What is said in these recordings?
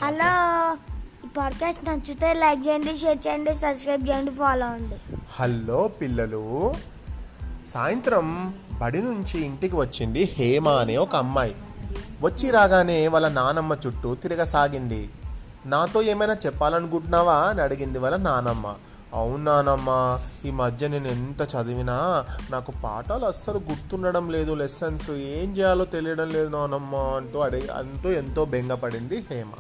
Hello, ఈ podcast నచ్చితే like చేయండి, షేర్ చేయండి, సబ్స్క్రైబ్ చేయండి, ఫాలో అవ్వండి. హలో పిల్లలు, సాయంత్రం బడి నుంచి ఇంటికి వచ్చింది హేమ అనే ఒక అమ్మాయి. వచ్చి రాగానే వాళ్ళ నానమ్మ చుట్టూ తిరగసాగింది. నాతో ఏమైనా చెప్పాలనుకుంటున్నావా అని అడిగింది వాళ్ళ నానమ్మ. అవును నానమ్మ, ఈ మధ్య నేను ఎంత చదివినా నాకు పాఠాలు అస్సలు గుర్తుండడం లేదు, లెసన్స్ ఏం చేయాలో తెలియడం లేదు నానమ్మ అంటూ ఎంతో బెంగపడింది హేమ.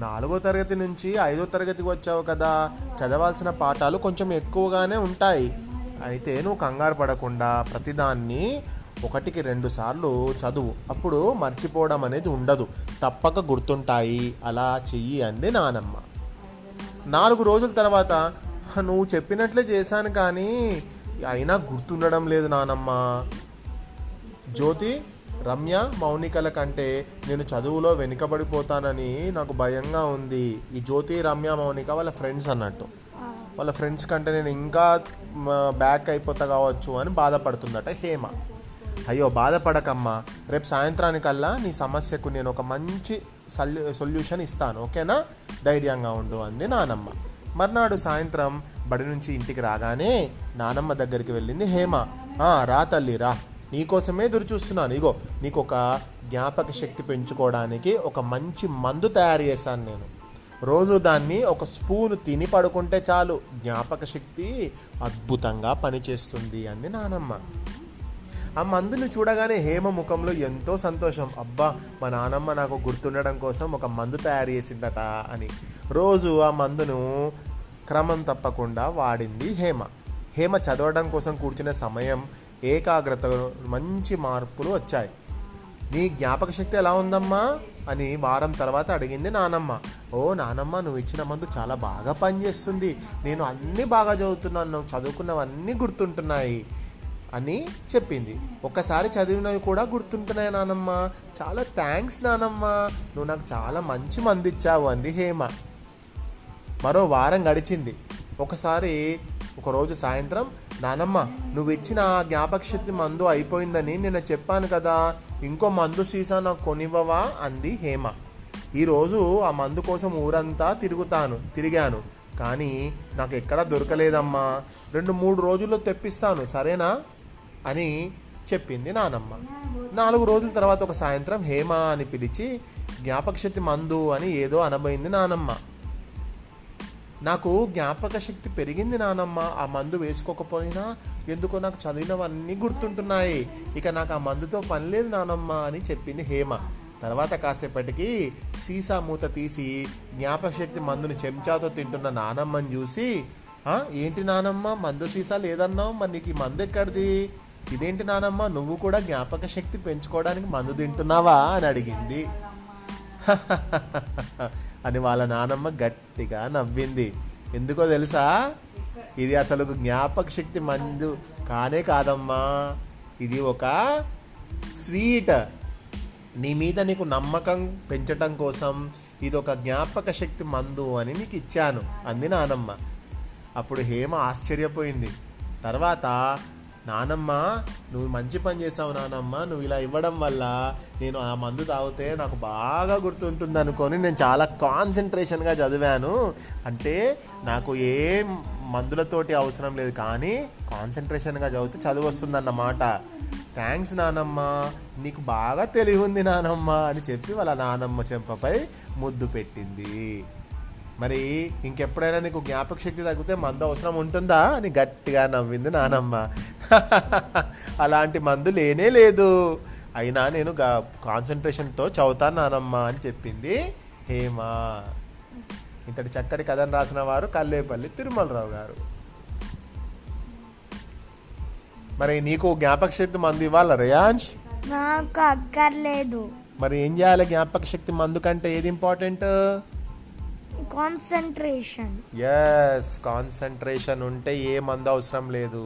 4వ తరగతి నుంచి 5వ తరగతికి వచ్చావు కదా, చదవాల్సిన పాఠాలు కొంచెం ఎక్కువగానే ఉంటాయి. అయితే నువ్వు కంగారు పడకుండా ప్రతిదాన్ని 1కి 2 సార్లు చదువు, అప్పుడు మర్చిపోవడం అనేది ఉండదు, తప్పక గుర్తుంటాయి, అలా చెయ్యి అంది నానమ్మ. 4 రోజుల తర్వాత, నువ్వు చెప్పినట్లే చేశాను కానీ అయినా గుర్తుండడం లేదు నానమ్మ. జ్యోతి, రమ్య, మౌనికల కంటే నేను చదువులో వెనుకబడిపోతానని నాకు భయంగా ఉంది. ఈ జ్యోతి, రమ్య, మౌనిక వాళ్ళ ఫ్రెండ్స్ అన్నట్టు. వాళ్ళ ఫ్రెండ్స్ కంటే నేను ఇంకా బ్యాక్ అయిపోతా కావచ్చు అని బాధపడుతుందట హేమ. అయ్యో బాధపడకమ్మా, రేపు సాయంత్రానికల్లా నీ సమస్యకు నేను ఒక మంచి సొల్యూషన్ ఇస్తాను, ఓకేనా, ధైర్యంగా ఉండు అంది నానమ్మ. మర్నాడు సాయంత్రం బడి నుంచి ఇంటికి రాగానే నానమ్మ దగ్గరికి వెళ్ళింది హేమ. రా తల్లి రా, నీకోసమే ఎదురు చూస్తున్నాను. ఇగో నీకు ఒక జ్ఞాపక శక్తి పెంచుకోవడానికి ఒక మంచి మందు తయారు చేశాను నేను. రోజు దాన్ని ఒక స్పూను తిని పడుకుంటే చాలు, జ్ఞాపక శక్తి అద్భుతంగా పనిచేస్తుంది అంది నానమ్మ. ఆ మందుని చూడగానే హేమ ముఖంలో ఎంతో సంతోషం. అబ్బా, మా నానమ్మ నాకు గుర్తుండడం కోసం ఒక మందు తయారు చేసిందట అని. రోజు ఆ మందును క్రమం తప్పకుండా వాడింది హేమ. హేమ చదవడం కోసం కూర్చునే సమయం, ఏకాగ్రత మంచి మార్పులు వచ్చాయి. నీ జ్ఞాపక శక్తి ఎలా ఉందమ్మా అని వారం తర్వాత అడిగింది నానమ్మ. ఓ నానమ్మ, నువ్వు ఇచ్చిన మందు చాలా బాగా పనిచేస్తుంది, నేను అన్నీ బాగా చదువుతున్నాను, నువ్వు చదువుకున్నవన్నీ గుర్తుంటున్నాయి అని చెప్పింది. ఒక్కసారి చదివినవి కూడా గుర్తుంటున్నాయి నానమ్మ, చాలా థ్యాంక్స్ నానమ్మ, నువ్వు నాకు చాలా మంచి మందు ఇచ్చావు అంది హేమ. మరో వారం గడిచింది. ఒకరోజు సాయంత్రం, నానమ్మ, నువ్వు ఇచ్చిన జ్ఞాపక శక్తి మందు అయిపోయిందని నిన్న చెప్పాను కదా, ఇంకో మందు సీసా నాకు కొనివ్వవా అంది హేమ. ఈరోజు ఆ మందు కోసం ఊరంతా తిరిగాను కానీ నాకు ఎక్కడా దొరకలేదమ్మా, 2-3 రోజుల్లో తెప్పిస్తాను, సరేనా అని చెప్పింది నానమ్మ. 4 రోజుల తర్వాత ఒక సాయంత్రం హేమ అని పిలిచి జ్ఞాపక శక్తి మందు అని ఏదో అనబోయింది నానమ్మ. నాకు జ్ఞాపక శక్తి పెరిగింది నానమ్మ, ఆ మందు వేసుకోకపోయినా ఎందుకో నాకు చదివినవన్నీ గుర్తుంటున్నాయి, ఇక నాకు ఆ మందుతో పని లేదు నానమ్మ అని చెప్పింది హేమ. తర్వాత కాసేపటికి సీసా మూత తీసి జ్ఞాపక శక్తి మందుని చెంచాతో తింటున్న నానమ్మని చూసి, ఏంటి నానమ్మ, మందు సీసా లేదన్నావు, మరి నీకు ఈ మందు ఎక్కడిది, ఇదేంటి నానమ్మ, నువ్వు కూడా జ్ఞాపక శక్తి పెంచుకోవడానికి మందు తింటున్నావా అని అడిగింది. అని వాళ్ళ నానమ్మ గట్టిగా నవ్వింది. ఎందుకో తెలుసా, ఇది అసలు జ్ఞాపక శక్తి మందు కానే కాదమ్మా, ఇది ఒక స్వీట్, నీ మీద నీకు నమ్మకం పెంచటం కోసం ఇది ఒక జ్ఞాపక శక్తి మందు అని నీకు ఇచ్చాను అంది నానమ్మ. అప్పుడు హేమ ఆశ్చర్యపోయింది. తర్వాత, నానమ్మ, నువ్వు మంచి పని చేసావు నానమ్మ, నువ్వు ఇలా ఇవ్వడం వల్ల నేను ఆ మందు తాగితే నాకు బాగా గుర్తుంటుంది అనుకొని నేను చాలా కాన్సన్ట్రేషన్గా చదివాను, అంటే నాకు ఏ మందులతోటి అవసరం లేదు కానీ కాన్సన్ట్రేషన్గా చదివితే చదువు వస్తుందన్నమాట. థ్యాంక్స్ నానమ్మ, నీకు బాగా తెలివి ఉంది నానమ్మ అని చెప్పి వాళ్ళ నానమ్మ చెంపపై ముద్దు పెట్టింది. మరి ఇంకెప్పుడైనా నీకు జ్ఞాపక శక్తి తగ్గితే మందు అవసరం ఉంటుందా అని గట్టిగా నవ్వింది నానమ్మ. అలాంటి మందు లేనే లేదు, అయినా నేను కాన్సన్ట్రేషన్తో చదువుతాను నానమ్మ అని చెప్పింది హేమ. ఇంతటి చక్కటి కథను రాసిన వారు కల్లేపల్లి తిరుమలరావు గారు. మరి నీకు జ్ఞాపక శక్తి మందు ఇవ్వాలా రేయాంష్? నాకు అక్కర్లేదు. మరి ఏం చేయాలి, జ్ఞాపక శక్తి మందు కంటే ఏది ఇంపార్టెంట్? కాన్సంట్రేషన్. ఎస్, కాన్సంట్రేషన్ ఉంటే ఏ మందు అవసరం లేదు.